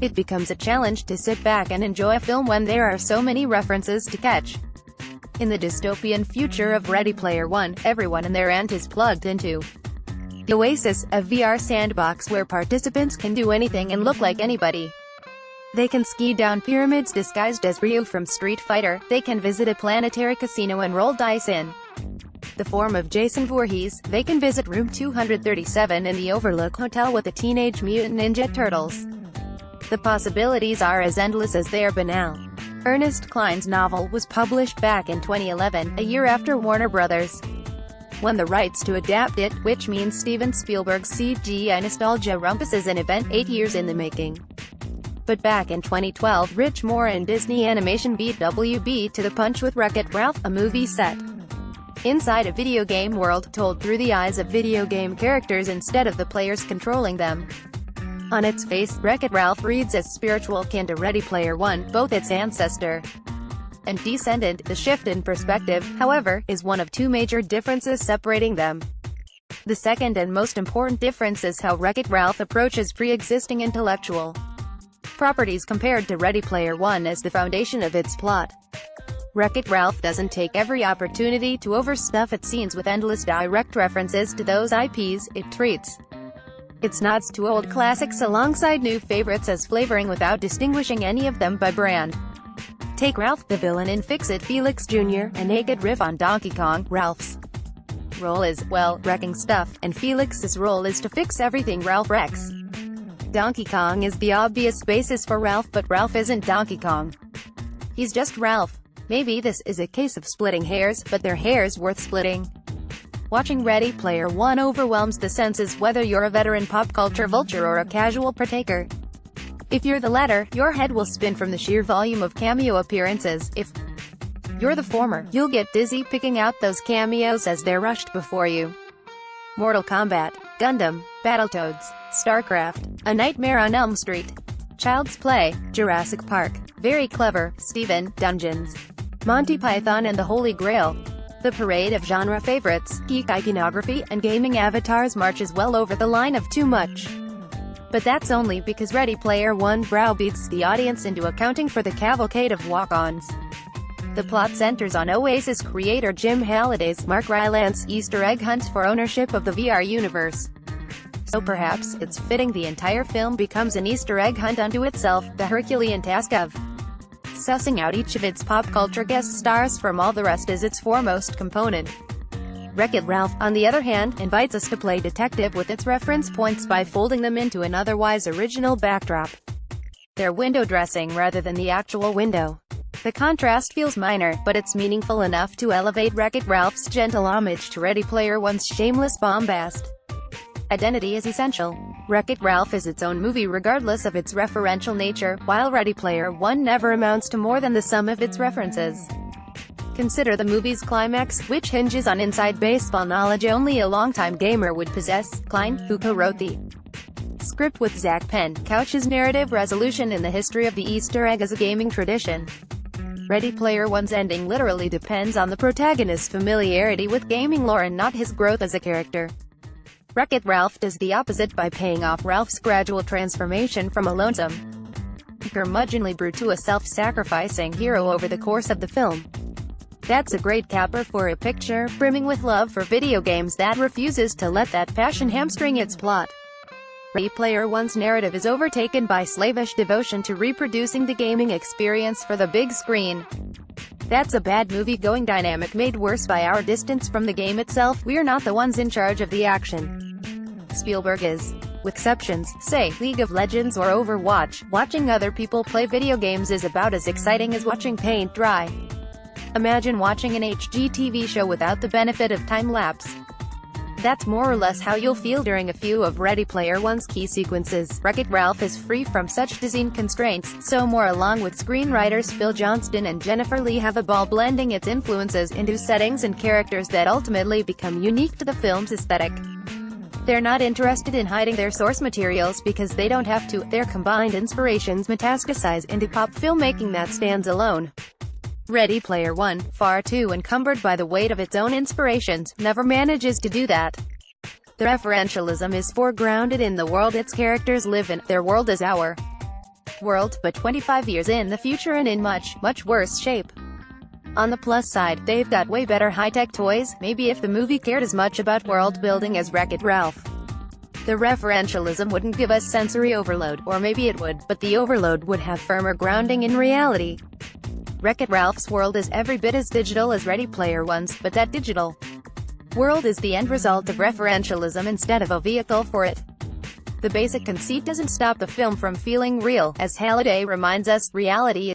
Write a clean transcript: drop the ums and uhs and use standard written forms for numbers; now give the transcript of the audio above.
It becomes a challenge to sit back and enjoy a film when there are so many references to catch. In the dystopian future of Ready Player One, everyone and their aunt is plugged into the Oasis, a VR sandbox where participants can do anything and look like anybody. They can ski down pyramids disguised as Ryu from Street Fighter, they can visit a planetary casino and roll dice in the form of Jason Voorhees, they can visit room 237 in the Overlook Hotel with the Teenage Mutant Ninja Turtles. The possibilities are as endless as they are banal. Ernest Cline's novel was published back in 2011, a year after Warner Bros. won the rights to adapt it, which means Steven Spielberg's CGI nostalgia rumpus is an event 8 years in the making. But back in 2012, Rich Moore and Disney Animation beat WB to the punch with Wreck-It Ralph, a movie set inside a video game world, told through the eyes of video game characters instead of the players controlling them. On its face, Wreck-It Ralph reads as spiritual kin to Ready Player One, both its ancestor and descendant. The shift in perspective, however, is one of two major differences separating them. The second and most important difference is how Wreck-It Ralph approaches pre-existing intellectual properties compared to Ready Player One as the foundation of its plot. Wreck-It Ralph doesn't take every opportunity to overstuff its scenes with endless direct references to those IPs, it treats its nods to old classics alongside new favorites as flavoring without distinguishing any of them by brand. Take Ralph the villain in Fix-It Felix Jr., a naked riff on Donkey Kong. Ralph's role is, well, wrecking stuff, and Felix's role is to fix everything Ralph wrecks. Donkey Kong is the obvious basis for Ralph, but Ralph isn't Donkey Kong. He's just Ralph. Maybe this is a case of splitting hairs, but they're hairs worth splitting. Watching Ready Player One overwhelms the senses whether you're a veteran pop culture vulture or a casual partaker. If you're the latter, your head will spin from the sheer volume of cameo appearances. If you're the former, you'll get dizzy picking out those cameos as they're rushed before you. Mortal Kombat, Gundam, Battletoads, StarCraft, A Nightmare on Elm Street, Child's Play, Jurassic Park, Very Clever, Steven, Dungeons, Monty Python and the Holy Grail. The parade of genre favorites, geek iconography, and gaming avatars marches well over the line of too much. But that's only because Ready Player One browbeats the audience into accounting for the cavalcade of walk-ons. The plot centers on Oasis creator Jim Halliday's Mark Rylance Easter egg hunt for ownership of the VR universe. So perhaps it's fitting the entire film becomes an Easter egg hunt unto itself, the Herculean task of sussing out each of its pop culture guest stars from all the rest is its foremost component. Wreck-It Ralph, on the other hand, invites us to play detective with its reference points by folding them into an otherwise original backdrop. They're window dressing rather than the actual window. The contrast feels minor, but it's meaningful enough to elevate Wreck-It Ralph's gentle homage to Ready Player One's shameless bombast. Identity is essential. Wreck-It Ralph is its own movie regardless of its referential nature, while Ready Player One never amounts to more than the sum of its references. Consider the movie's climax, which hinges on inside baseball knowledge only a longtime gamer would possess. Cline, who co-wrote the script with Zach Penn, couches narrative resolution in the history of the Easter egg as a gaming tradition. Ready Player One's ending literally depends on the protagonist's familiarity with gaming lore and not his growth as a character. Wreck-It Ralph does the opposite by paying off Ralph's gradual transformation from a lonesome, curmudgeonly brute to a self-sacrificing hero over the course of the film. That's a great capper for a picture, brimming with love for video games that refuses to let that passion hamstring its plot. Ready Player One's narrative is overtaken by slavish devotion to reproducing the gaming experience for the big screen. That's a bad movie-going dynamic made worse by our distance from the game itself. We're not the ones in charge of the action. Spielberg is. With exceptions, say, League of Legends or Overwatch, watching other people play video games is about as exciting as watching paint dry. Imagine watching an HGTV show without the benefit of time-lapse. That's more or less how you'll feel during a few of Ready Player One's key sequences. Wreck-It Ralph is free from such design constraints, so Moore along with screenwriters Phil Johnston and Jennifer Lee have a ball blending its influences into settings and characters that ultimately become unique to the film's aesthetic. They're not interested in hiding their source materials because they don't have to. Their combined inspirations metastasize into pop filmmaking that stands alone. Ready Player One, far too encumbered by the weight of its own inspirations, never manages to do that. The referentialism is foregrounded in the world its characters live in. Their world is our world, but 25 years in the future and in much, much worse shape. On the plus side, they've got way better high-tech toys. Maybe if the movie cared as much about world-building as Wreck-It Ralph, the referentialism wouldn't give us sensory overload, or maybe it would, but the overload would have firmer grounding in reality. Wreck-It Ralph's world is every bit as digital as Ready Player One's, but that digital world is the end result of referentialism instead of a vehicle for it. The basic conceit doesn't stop the film from feeling real. As Halliday reminds us, reality